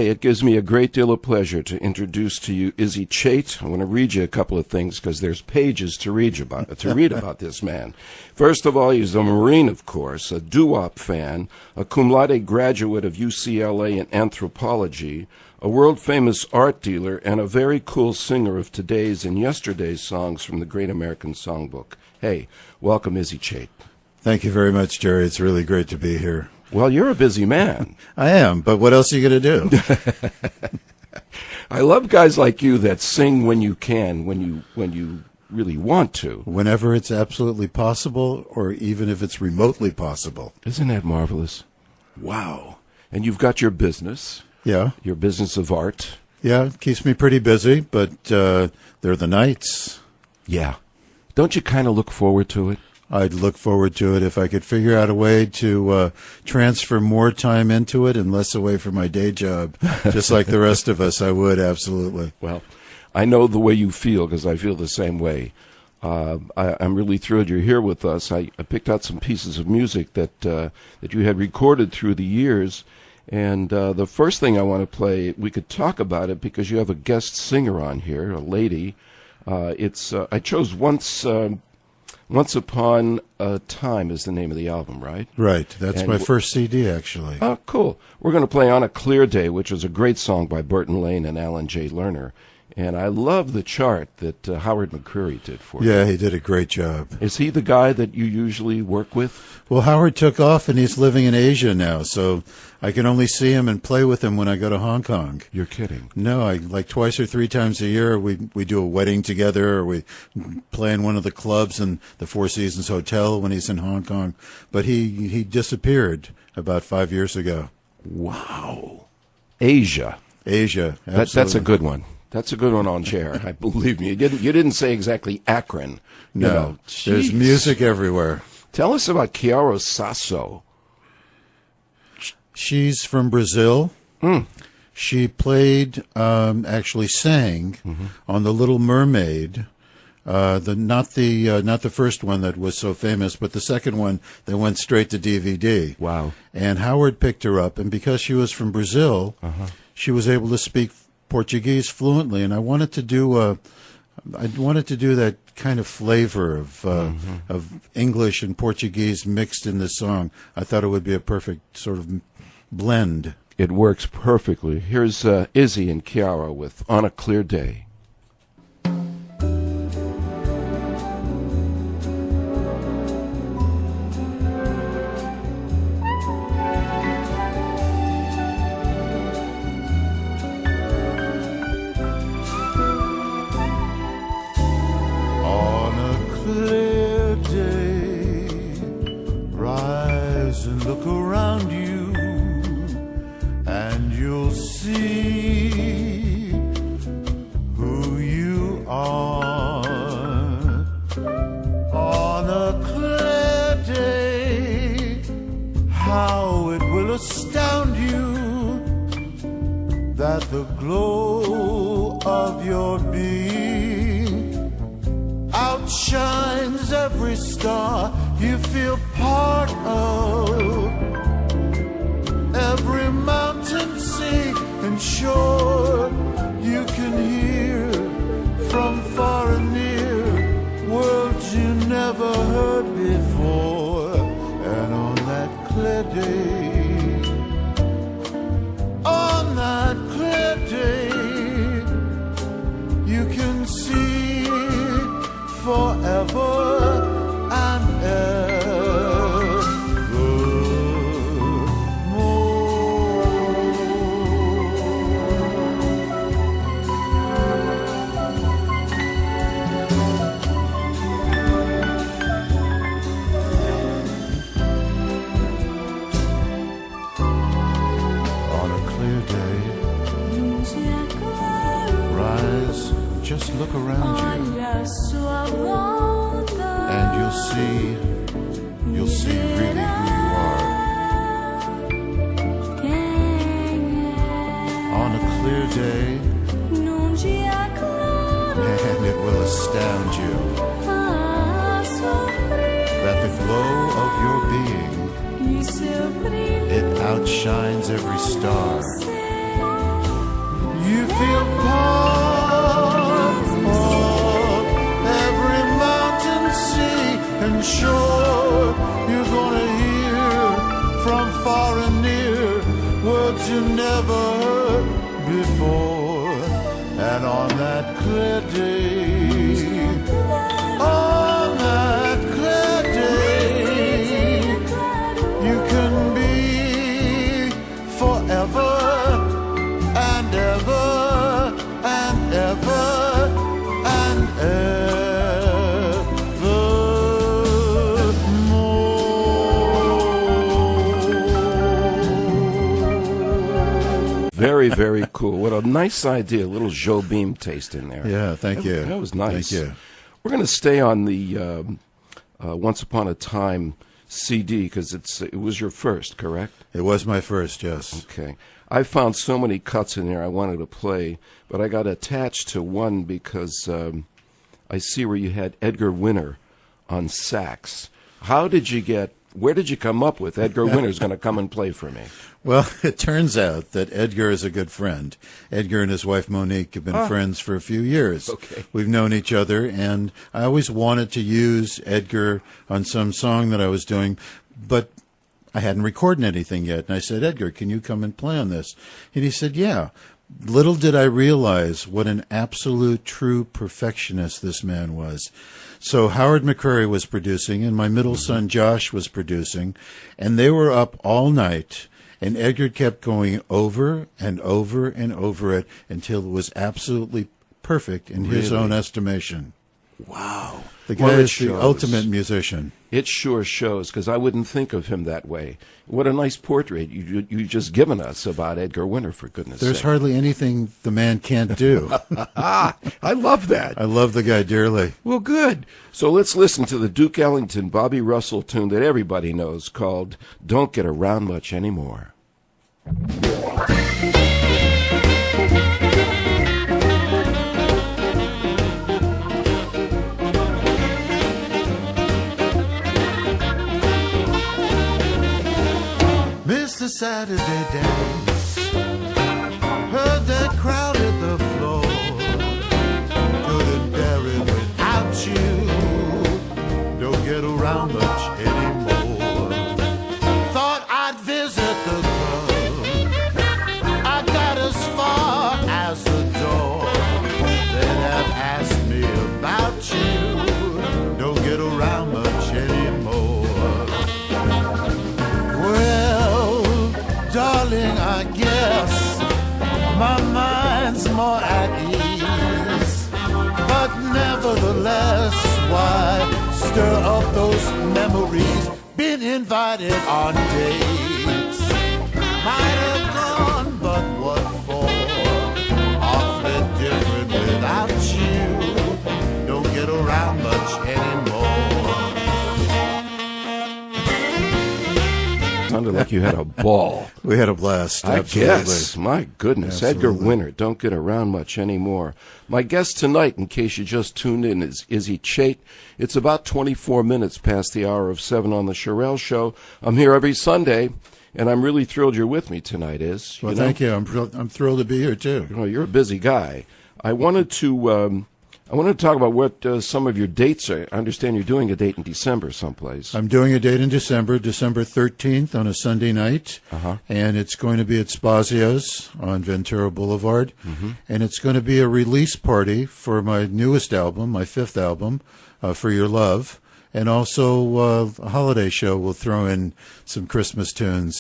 It gives me a great deal of pleasure to introduce to you Izzy Chait. I want to read you a couple of things because there's pages to read about this man. First of all, he's a Marine, of course, a doo-wop fan, a cum laude graduate of UCLA in anthropology, a world-famous art dealer, and a very cool singer of today's and yesterday's songs from the Great American Songbook. Hey, welcome, Izzy Chait. Thank you very much, Jerry. It's really great to be here. Well, you're a busy man. I am, but what else are you going to do? I love guys like you that sing when you can, when you really want to. Whenever it's absolutely possible, or even if it's remotely possible. Isn't that marvelous? Wow. And you've got your business. Yeah. Your business of art. Yeah, it keeps me pretty busy, but they're the nights. Yeah. Don't you kind of look forward to it? I'd look forward to it if I could figure out a way to transfer more time into it and less away from my day job, just like the rest of us. I would, absolutely. Well, I know the way you feel because I feel the same way. I'm really thrilled you're here with us. I picked out some pieces of music that you had recorded through the years, and the first thing I want to play, we could talk about it because you have a guest singer on here, a lady. I chose Once Upon a Time is the name of the album, right? Right. That's my first CD, actually. Oh, cool. We're going to play On a Clear Day, which is a great song by Burton Lane and Alan J. Lerner. And I love the chart that Howard McCreary did for you. Yeah, he did a great job. Is he the guy that you usually work with? Well, Howard took off, and he's living in Asia now, so I can only see him and play with him when I go to Hong Kong. You're kidding. No, like twice or three times a year, we do a wedding together, or we play in one of the clubs in the Four Seasons Hotel when he's in Hong Kong. But he disappeared about 5 years ago. Wow. Asia. Asia, absolutely. That's a good one. That's a good one on chair. I believe me. You didn't say exactly Akron. No, there's music everywhere. Tell us about Chiara Sasso. She's from Brazil. Mm. She played, actually sang on The Little Mermaid. Not the first one that was so famous, but the second one that went straight to DVD. Wow. And Howard picked her up, and because she was from Brazil, she was able to speak Portuguese fluently, and I wanted to do that kind of flavor of English and Portuguese mixed in this song. I thought it would be a perfect sort of blend. It works perfectly. Here's Izzy and Chiara with On a Clear Day. Look around you, and you'll see who you are. On a clear day, how it will astound you that the glow of your being outshines every star you feel part of. Every mountain, sea, and shore you can hear from far and near, words you never heard before. And on that clear day, on that clear day, you can see forever and ever. Just look around you, and you'll see really who you are. On a clear day, and it will astound you that the glow of your being, it outshines every star. never heard before. And on that clear day, on that clear day, you can be forever and ever and ever and evermore. Very, very cool. What a nice idea. A little Joe Beam taste in there. Yeah, thank you. That was nice. Thank you. We're going to stay on the Once Upon a Time CD because it was your first, correct? It was my first, yes. Okay. I found so many cuts in there I wanted to play, but I got attached to one because I see where you had Edgar Winter on sax. Where did you come up with Edgar Winter's going to come and play for me? Well, it turns out that Edgar is a good friend. Edgar and his wife Monique have been friends for a few years. Okay. We've known each other, and I always wanted to use Edgar on some song that I was doing, but I hadn't recorded anything yet. And I said, Edgar, can you come and play on this? And he said, yeah. Little did I realize what an absolute true perfectionist this man was. So Howard McCurry was producing, and my middle son Josh was producing, and they were up all night, and Edgar kept going over and over and over it until it was absolutely perfect in his own estimation. Wow. The guy is the ultimate musician. It sure shows, because I wouldn't think of him that way. What a nice portrait you just given us about Edgar Winter, for goodness sake. There's hardly anything the man can't do. I love that. I love the guy dearly. Well, good. So let's listen to the Duke Ellington, Bobby Russell tune that everybody knows called Don't Get Around Much Anymore. Mr. Saturday dance, heard that crowd at the floor, couldn't bear it without you, don't get around much anymore, thought I'd visit the club, I got as far as the door, they'd have asked me about you, don't get around much anymore. Darling, I guess my mind's more at ease, but nevertheless, why stir up those memories? Been invited on dates, might have gone, but what for? Awfully different without you, don't get around much anymore. Sounded like you had a ball. We had a blast. I Absolutely. guess. My goodness. Absolutely. Edgar Winter, don't get around much anymore. My guest tonight, in case you just tuned in, is Izzy Chait. It's about 24 minutes past the hour of 7 on the Sharell Show. I'm here every Sunday, and I'm really thrilled you're with me tonight, Iz. Well, thank you. I'm thrilled to be here, too. Well, you're a busy guy. I wanted to talk about what some of your dates are. I understand you're doing a date in December someplace. I'm doing a date in December 13th on a Sunday night, and it's going to be at Spazio's on Ventura Boulevard, and it's going to be a release party for my newest album, my 5th album, For Your Love, and also a holiday show. We'll throw in some Christmas tunes.